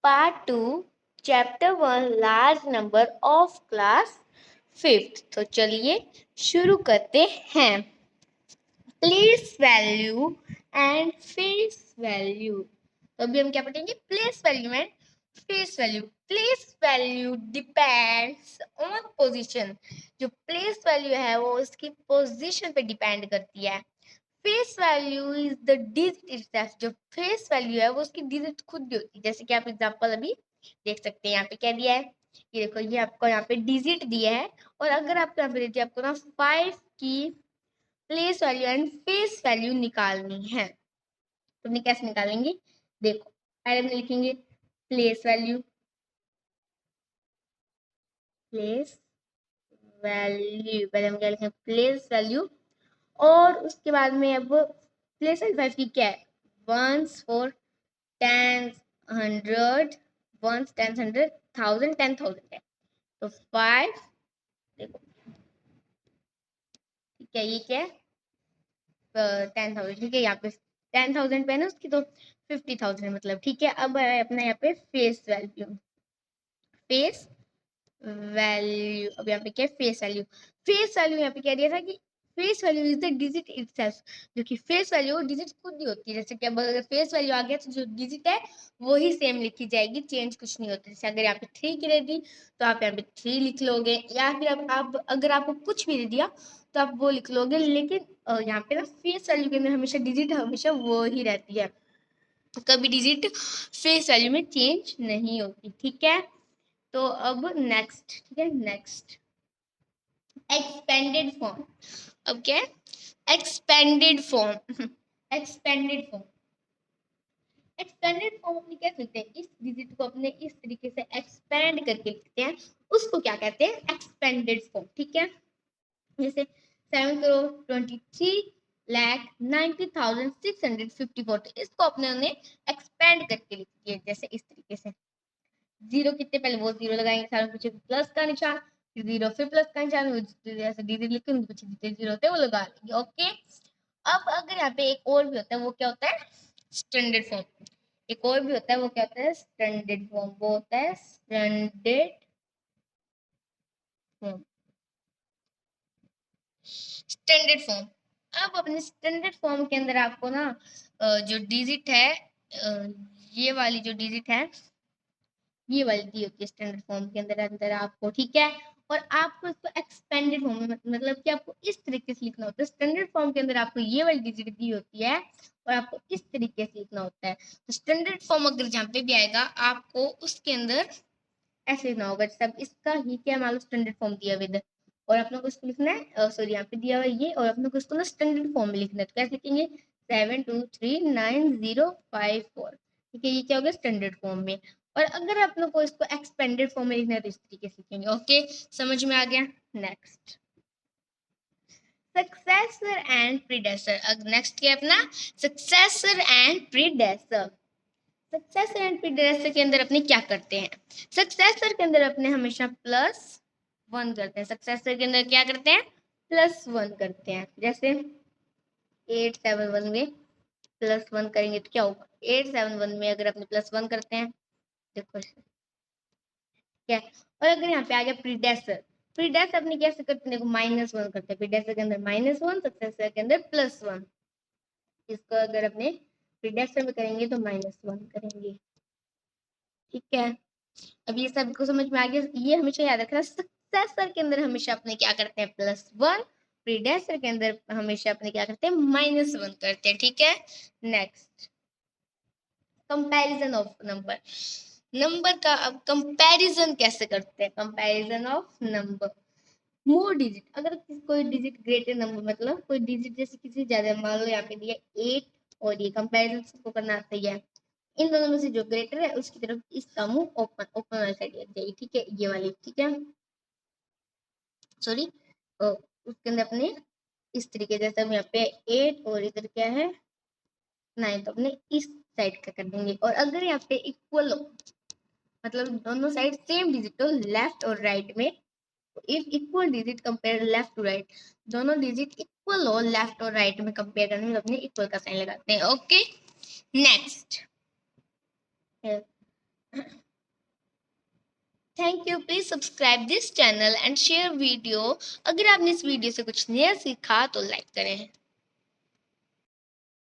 Part 2 chapter 1 large number of class 5th। तो चलिए शुरू करते हैं। Place value and face value. तो अभी हम क्या पढ़ेंगे? Place value and face value. Place value depends on position. जो प्लेस वैल्यू है वो उसकी पोजीशन पे डिपेंड करती है। Face value is the digit itself. जो फेस वैल्यू है वो उसकी डिजिट खुद भी होती है। जैसे कि आप एग्जांपल अभी देख सकते हैं, यहाँ पे क्या दिया है, ये देखो, ये आपको यहाँ पे डिजिट दिया है। और अगर आपको यहाँ पे देती है आपको ना 5 की place value and face value निकालनी है, तो हमने कैसे निकालेंगे? देखो, पहले हम लिखेंगे प्लेस वैल्यू, प्लेस वैल्यू, पहले हम क्या लिखेंगे? Place value. और उसके बाद में अब प्लेस वैल्यू 5 की क्या है? Ones for tens, hundred, ones, tens, hundred, thousand, 10,000 है। तो 5, देखो ठीक है, ये क्या है? 10,000। ठीक है, यहाँ पे 10,000 पे है ना उसकी, तो 50,000 मतलब। ठीक है, अब है अपना यहाँ पे फेस वैल्यू। फेस वैल्यू, अब यहाँ पे क्या है? Face value. फेस वैल्यू यहाँ पे क्या दिया था कि face value is the digit itself. जो कि फेस वैल्यू डिजिट खुद ही होती है। जैसे कि अब अगर फेस वैल्यू आ गया तो जो डिजिट है वो ही सेम लिखी जाएगी, चेंज कुछ नहीं होता। जैसे अगर यहाँ पे 3 की दे दी तो आप यहाँ पे 3 लिख लोगे, या फिर अब आप अगर आपको कुछ भी दे दिया तो आप वो लिख लोगे। लेकिन यहाँ पे ना फेस वैल्यू के अंदर हमेशा डिजिट हमेशा वो ही रहती है, कभी डिजिट फेस वैल्यू में चेंज नहीं होती। ठीक है, तो अब नेक्स्ट, ठीक है, नेक्स्ट एक्सपेंडेड फॉर्म। अब क्या है? Expanded form. Expanded form, expanded form अपने क्या लिखते हैं? इस डिजिट को अपने इस तरीके से एक्सपेंड करके लिखते हैं, उसको क्या कहते हैं? Expanded form. ठीक है, जैसे 7,23,90,654, इसको अपने ने एक्सपेंड करके लिख दिया। जैसे इस तरीके से, जीरो कितने पहले वो जीरो लगाएंगे, सारे पीछे प्लस का निशान, फिर जीरो, फिर प्लस का निशान, जैसे डिजिट लिख के उनके पीछे जितने जीरो होते हैं वो लगा लेंगे। ओके, अब अगर यहाँ पे एक और भी होता है, वो क्या होता है? Standard form. एक और भी होता है, वो क्या होता है? Standard form. वो होता है स्टैंडर्ड फॉर्म। Standard form. अब अपने स्टैंडर्ड फॉर्म के अंदर आपको ना जो डिजिट है, ये वाली जो डिजिट है, ये वाली दी होती है स्टैंडर्ड फॉर्म के अंदर अंदर आपको। ठीक है, और आपको इसको एक्सपेंडेड फॉर्म में मतलब कि आपको इस तरीके से लिखना होता है। स्टैंडर्ड फॉर्म के अंदर आपको ये वाली डिजिट दी होती है और आपको इस तरीके से लिखना होता है। तो स्टैंडर्ड फॉर्म अगर जहाँ पे भी आएगा आपको उसके अंदर ऐसे लिखना होगा। सब इसका ही क्या मान लो स्टैंडर्ड फॉर्म दिया विद, और अपने को इसको लिखना है, सॉरी यहाँ पे दिया हुआ ये, और अपने को इसको ना स्टैंडर्ड फॉर्म में लिखना है। तो कैसे लिखेंगे? 7239054। ठीक है, ये क्या हो गया? स्टैंडर्ड फॉर्म में। और अगर आप लोग को इसको एक्सपेंडेड फॉर्म में लिखना है तो इस तरीके से लिखेंगे। ओके, समझ में आ गया? Next, successor and predecessor. अब नेक्स्ट क्या है अपना? Successor and predecessor. Successor and predecessor के अंदर अपने क्या करते हैं? सक्सेसर के अंदर अपने हमेशा +1 करते हैं। सक्सेसर के अंदर क्या करते हैं? +1 करते हैं। जैसे 871 में +1 करेंगे तो क्या होगा? 871 में अगर अपने +1 करते हैं, देखो क्या, और अगर यहाँ पे आ गया प्रीडेसर, प्रीडेसर अपने कैसे करते हैं? देखो, -1 करते हैं। प्रीडेसर के अंदर -1, सक्सेसर के अंदर +1। इसको अगर अपने प्रीडेसर में करेंगे तो -1 करेंगे। ठीक है, अब ये सबको समझ में आ गया। ये हमेशा याद रखना, सक्सेसर के अंदर हमेशा अपने क्या करते हैं? +1। प्रीडेसर के अंदर हमेशा अपने क्या करते हैं? -1 करते हैं। ठीक है, next, comparison of number. Number का अब कंपैरिजन कैसे करते हैं? Comparison of number, more digit, अगर कोई डिजिट ग्रेटर नंबर, मतलब कोई डिजिट जैसे किसी ज्यादा, मान लो यहाँ पे दिया 8, और ये कंपैरिजन सबको करना आता है। इन दोनों में से जो ग्रेटर है उसकी तरफ इसका मुंह ओपन ओपन वाली साइड लग जाएगी। ठीक है, ये वाली। ठीक है, सॉरी, उसके अंदर अपने इस तरीके, जैसे हम यहाँ पे 8 और इधर क्या है 9, तो अपने इस साइड का कर देंगे। और अगर यहाँ पे इक्वल हो, मतलब दोनों साइड सेम डिजिट हो लेफ्ट और राइट में, if equal digit compare left to right, दोनों डिजिट इक्वल हो लेफ्ट और राइट में कंपेयर करने में अपने इक्वल का साइन लगाते हैं। Okay, next, thank you. Please subscribe this channel and share video. अगर आपने इस वीडियो से कुछ नया सीखा तो लाइक करें।